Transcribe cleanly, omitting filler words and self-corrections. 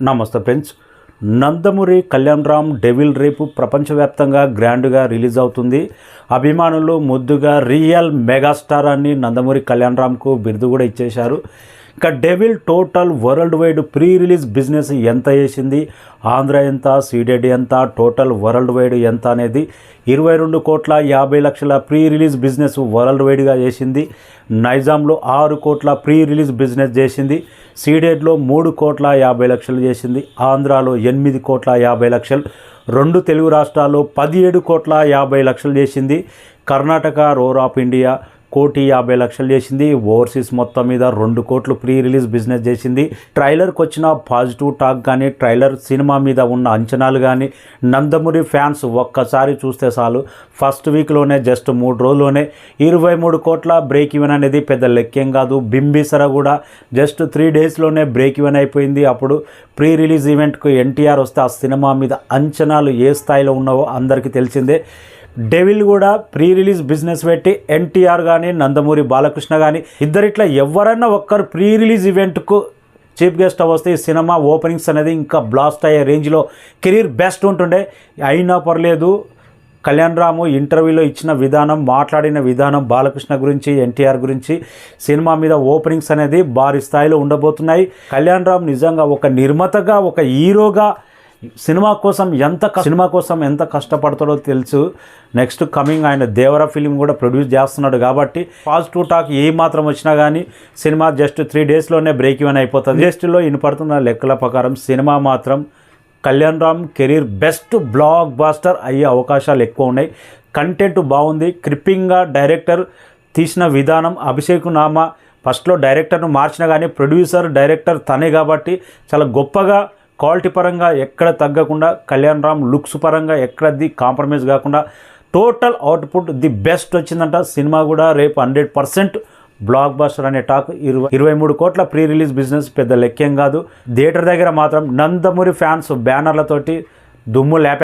నమస్తే friends. Nandamuri Kalyan Ram devil రేపు ప్రపంచవ్యాప్తంగా గ్రాండ్గా రిలీజ్ అవుతుంది. అభిమానులు ముద్దుగా రియల్ మెగాస్టార్ అని నందమూరి కళ్యాణ్ రామ్కు బిరుదు కూడా ఇచ్చేశారు. ఇక devil total world wide pre release business ఎంత చేసింది, ఆంధ్ర ఎంత, సీడెడ్ ఎంత, టోటల్ వరల్డ్ వైడ్ ఎంత అనేది 22,50,00,000 ప్రీ రిలీజ్ బిజినెస్ వరల్డ్ వైడ్గా చేసింది. నైజాంలో 6 కోట్ల ప్రీ రిలీజ్ బిజినెస్ చేసింది. సీడెడ్లో 3,50,00,000 చేసింది. ఆంధ్రాలో 8,50,00,000, 2 తెలుగు రాష్ట్రాల్లో 17,50,00,000 చేసింది. కర్ణాటక రోర్ ఆఫ్ ఇండియా 1,50,00,000 చేసింది. ఓవర్సీస్ మొత్తం మీద 2 కోట్లు ప్రీ రిలీజ్ బిజినెస్ చేసింది. ట్రైలర్కి వచ్చిన పాజిటివ్ టాక్ కానీ, ట్రైలర్ సినిమా మీద ఉన్న అంచనాలు కానీ, నందమూరి ఫ్యాన్స్ ఒక్కసారి చూస్తే చాలు ఫస్ట్ వీక్లోనే జస్ట్ 3 రోజుల్లోనే 23 కోట్ల బ్రేక్ ఈవెన్ అనేది పెద్ద లెక్కేం కాదు. బింబిసర కూడా జస్ట్ 3 డేస్లోనే బ్రేక్ ఈవెన్ అయిపోయింది. అప్పుడు ప్రీ రిలీజ్ ఈవెంట్కు ఎన్టీఆర్ వస్తే ఆ సినిమా మీద అంచనాలు ఏ స్థాయిలో ఉన్నావో అందరికీ తెలిసిందే. డెవిల్ కూడా ప్రీ రిలీజ్ బిజినెస్ పెట్టి ఎన్టీఆర్ కానీ, నందమూరి బాలకృష్ణ కానీ ఇద్దరిట్లా ఎవరైనా ఒక్కరు ప్రీ రిలీజ్ ఈవెంట్కు చీఫ్ గెస్ట్ వస్తే ఈ సినిమా ఓపెనింగ్స్ అనేది ఇంకా బ్లాస్ట్ అయ్యే రేంజ్లో కెరీర్ బెస్ట్ ఉంటుండే. అయినా పర్లేదు, కళ్యాణ్ రాము ఇంటర్వ్యూలో ఇచ్చిన విధానం, మాట్లాడిన విధానం, బాలకృష్ణ గురించి, ఎన్టీఆర్ గురించి, సినిమా మీద ఓపెనింగ్స్ అనేది భారీ స్థాయిలో ఉండబోతున్నాయి. కళ్యాణ్ రామ్ నిజంగా ఒక నిర్మాతగా, ఒక హీరోగా సినిమా కోసం ఎంత కష్టపడతాడో తెలుసు. నెక్స్ట్ కమింగ్ ఆయన దేవర ఫిలిం కూడా ప్రొడ్యూస్ చేస్తున్నాడు కాబట్టి పాజిటివ్ టాక్ ఏ మాత్రం వచ్చినా కానీ సినిమా జస్ట్ 3 డేస్లోనే బ్రేక్ ఈవెన్ అయిపోతుంది. ఇండస్ట్రీలో వినపడుతున్న లెక్కల ప్రకారం సినిమా మాత్రం Kalyan Ram career best blockbuster అయ్యే అవకాశాలు ఎక్కువ ఉన్నాయి. కంటెంట్ బాగుంది. క్రిప్పింగ్గా డైరెక్టర్ తీసిన విధానం, అభిషేక్ నామా ఫస్ట్లో డైరెక్టర్ను మార్చినా కానీ ప్రొడ్యూసర్ డైరెక్టర్ తనే కాబట్టి చాలా గొప్పగా క్వాలిటీ పరంగా ఎక్కడ తగ్గకుండా, కళ్యాణ్ రామ్ లుక్స్ పరంగా ఎక్కడ కాంప్రమైజ్ కాకుండా టోటల్ అవుట్పుట్ ది బెస్ట్ వచ్చిందంట. సినిమా కూడా రేపు 100% బ్లాక్ బస్టర్ అనే టాక్. 23 కోట్ల ప్రీ రిలీజ్ బిజినెస్ పెద్ద లెక్కేం కాదు. థియేటర్ దగ్గర మాత్రం నందమూరి ఫ్యాన్స్ బ్యానర్లతోటి దుమ్ము లేపే